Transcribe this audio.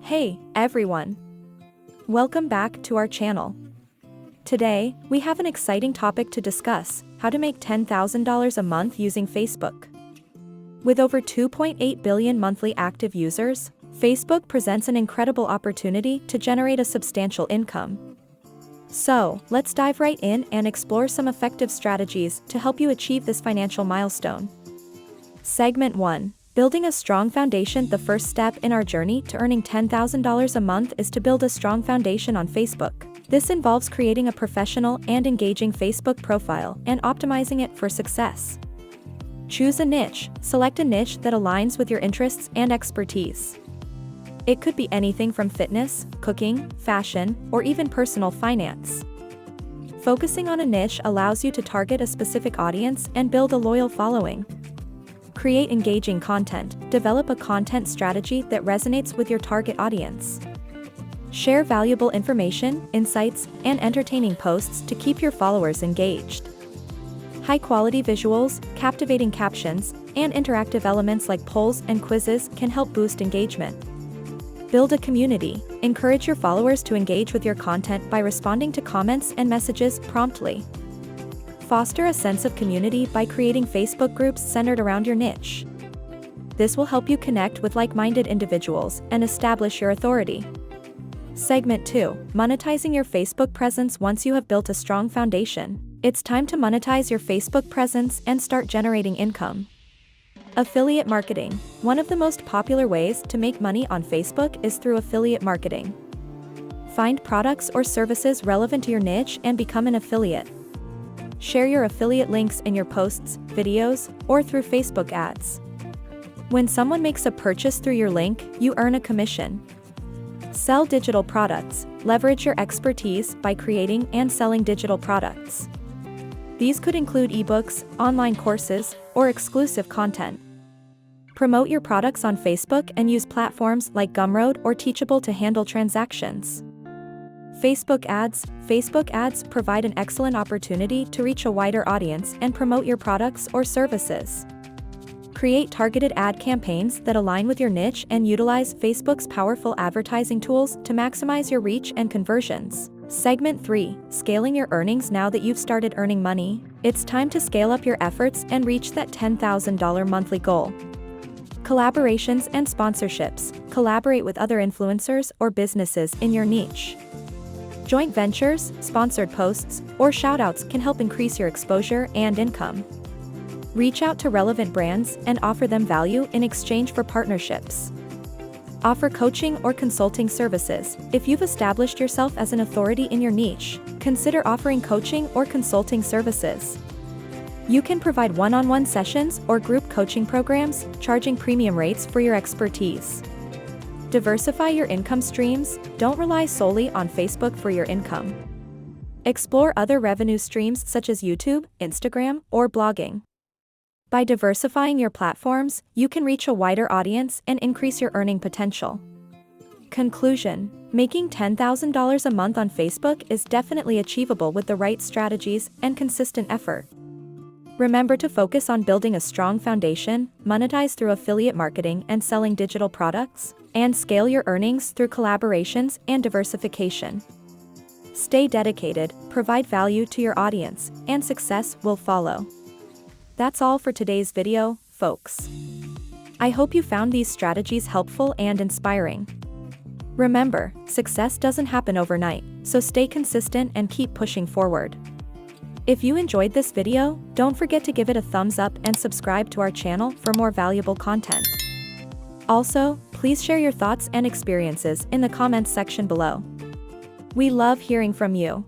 Hey, everyone! Welcome back to our channel. Today, we have an exciting topic to discuss: how to make $10,000 a month using Facebook. With over 2.8 billion monthly active users, Facebook presents an incredible opportunity to generate a substantial income. So, let's dive right in and explore some effective strategies to help you achieve this financial milestone. Segment 1. Building a strong foundation. The first step in our journey to earning $10,000 a month is to build a strong foundation on Facebook. This involves creating a professional and engaging Facebook profile and optimizing it for success. Choose a niche. Select a niche that aligns with your interests and expertise. It could be anything from fitness, cooking, fashion, or even personal finance. Focusing on a niche allows you to target a specific audience and build a loyal following. Create engaging content. Develop a content strategy that resonates with your target audience. Share valuable information, insights, and entertaining posts to keep your followers engaged. High-quality visuals, captivating captions, and interactive elements like polls and quizzes can help boost engagement. Build a community. Encourage your followers to engage with your content by responding to comments and messages promptly. Foster a sense of community by creating Facebook groups centered around your niche. This will help you connect with like-minded individuals and establish your authority. Segment 2. Monetizing your Facebook presence. Once you have built a strong foundation, it's time to monetize your Facebook presence and start generating income. Affiliate marketing. One of the most popular ways to make money on Facebook is through affiliate marketing. Find products or services relevant to your niche and become an affiliate. Share your affiliate links in your posts, videos, or through Facebook ads. When someone makes a purchase through your link, you earn a commission. Sell digital products. Leverage your expertise by creating and selling digital products. These could include ebooks, online courses, or exclusive content. Promote your products on Facebook and use platforms like Gumroad or Teachable to handle transactions. Facebook ads. Facebook ads provide an excellent opportunity to reach a wider audience and promote your products or services. Create targeted ad campaigns that align with your niche and utilize Facebook's powerful advertising tools to maximize your reach and conversions. Segment 3. Scaling your earnings. Now that you've started earning money, it's time to scale up your efforts and reach that $10,000 monthly goal. Collaborations and sponsorships. Collaborate with other influencers or businesses in your niche. Joint ventures, sponsored posts, or shoutouts can help increase your exposure and income. Reach out to relevant brands and offer them value in exchange for partnerships. Offer coaching or consulting services. If you've established yourself as an authority in your niche, consider offering coaching or consulting services. You can provide one-on-one sessions or group coaching programs, charging premium rates for your expertise. Diversify your income streams. Don't rely solely on Facebook for your income. Explore other revenue streams such as YouTube, Instagram, or blogging. By diversifying your platforms, you can reach a wider audience and increase your earning potential. Conclusion: making $10,000 a month on Facebook is definitely achievable with the right strategies and consistent effort. Remember to focus on building a strong foundation, monetize through affiliate marketing and selling digital products, and scale your earnings through collaborations and diversification. Stay dedicated, provide value to your audience, and success will follow. That's all for today's video, folks. I hope you found these strategies helpful and inspiring. Remember, success doesn't happen overnight, so stay consistent and keep pushing forward. If you enjoyed this video, don't forget to give it a thumbs up and subscribe to our channel for more valuable content. Also, please share your thoughts and experiences in the comments section below. We love hearing from you.